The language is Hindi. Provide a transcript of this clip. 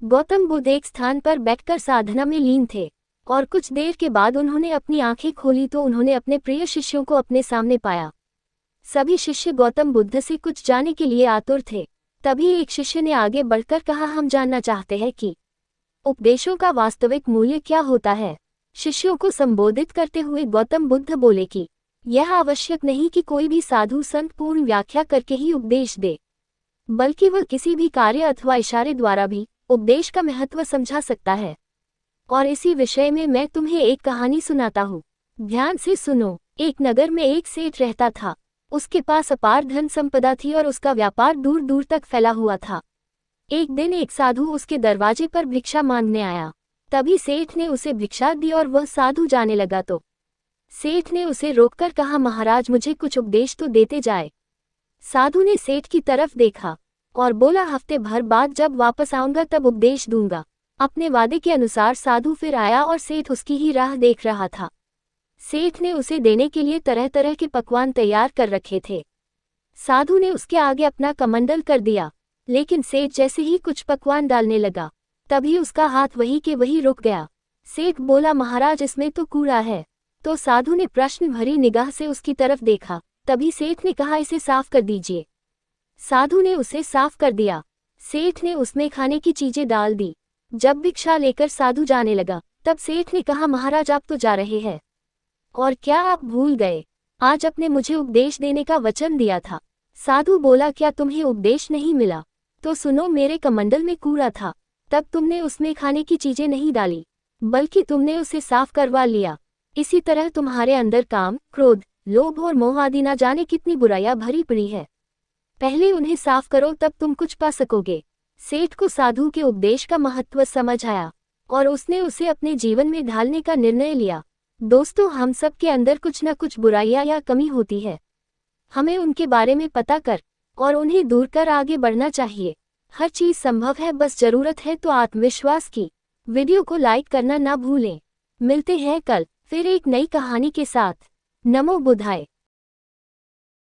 गौतम बुद्ध एक स्थान पर बैठकर साधना में लीन थे और कुछ देर के बाद उन्होंने अपनी आंखें खोली तो उन्होंने अपने प्रिय शिष्यों को अपने सामने पाया। सभी शिष्य गौतम बुद्ध से कुछ जानने के लिए आतुर थे। तभी एक शिष्य ने आगे बढ़कर कहा, हम जानना चाहते हैं कि उपदेशों का वास्तविक मूल्य क्या होता है। शिष्यों को संबोधित करते हुए गौतम बुद्ध बोले कि यह आवश्यक नहीं कि कोई भी साधु संत पूर्ण व्याख्या करके ही उपदेश दे, बल्कि वह किसी भी कार्य अथवा इशारे द्वारा भी उपदेश का महत्व समझा सकता है। और इसी विषय में मैं तुम्हें एक कहानी सुनाता हूँ, ध्यान से सुनो। एक नगर में एक सेठ रहता था। उसके पास अपार धन संपदा थी और उसका व्यापार दूर दूर तक फैला हुआ था। एक दिन एक साधु उसके दरवाजे पर भिक्षा मांगने आया। तभी सेठ ने उसे भिक्षा दी और वह साधु जाने लगा तो सेठ ने उसे रोककर कहा, महाराज मुझे कुछ उपदेश तो देते जाए। साधु ने सेठ की तरफ देखा और बोला, हफ्ते भर बाद जब वापस आऊंगा तब उपदेश दूंगा। अपने वादे के अनुसार साधु फिर आया और सेठ उसकी ही राह देख रहा था। सेठ ने उसे देने के लिए तरह तरह के पकवान तैयार कर रखे थे। साधु ने उसके आगे अपना कमंडल कर दिया, लेकिन सेठ जैसे ही कुछ पकवान डालने लगा तभी उसका हाथ वही के वही रुक गया। सेठ बोला, महाराज इसमें तो कूड़ा है। तो साधु ने प्रश्न भरी निगाह से उसकी तरफ देखा। तभी सेठ ने कहा, इसे साफ कर दीजिए। साधु ने उसे साफ कर दिया। सेठ ने उसमें खाने की चीजें डाल दी। जब भिक्षा लेकर साधु जाने लगा तब सेठ ने कहा, महाराज आप तो जा रहे हैं, और क्या आप भूल गए, आज आपने मुझे उपदेश देने का वचन दिया था। साधु बोला, क्या तुम्हें उपदेश नहीं मिला? तो सुनो, मेरे कमंडल में कूड़ा था, तब तुमने उसमें खाने की चीजें नहीं डाली, बल्कि तुमने उसे साफ करवा लिया। इसी तरह तुम्हारे अंदर काम, क्रोध, लोभ और मोह आदि ना जाने कितनी बुराइयां भरी पड़ी है। पहले उन्हें साफ करो, तब तुम कुछ पा सकोगे। सेठ को साधु के उपदेश का महत्व समझ आया और उसने उसे अपने जीवन में ढालने का निर्णय लिया। दोस्तों, हम सब के अंदर कुछ न कुछ बुराइयां या कमी होती है। हमें उनके बारे में पता कर और उन्हें दूर कर आगे बढ़ना चाहिए। हर चीज संभव है, बस जरूरत है तो आत्मविश्वास की। वीडियो को लाइक करना ना भूलें। मिलते हैं कल फिर एक नई कहानी के साथ। नमो बुद्धाय।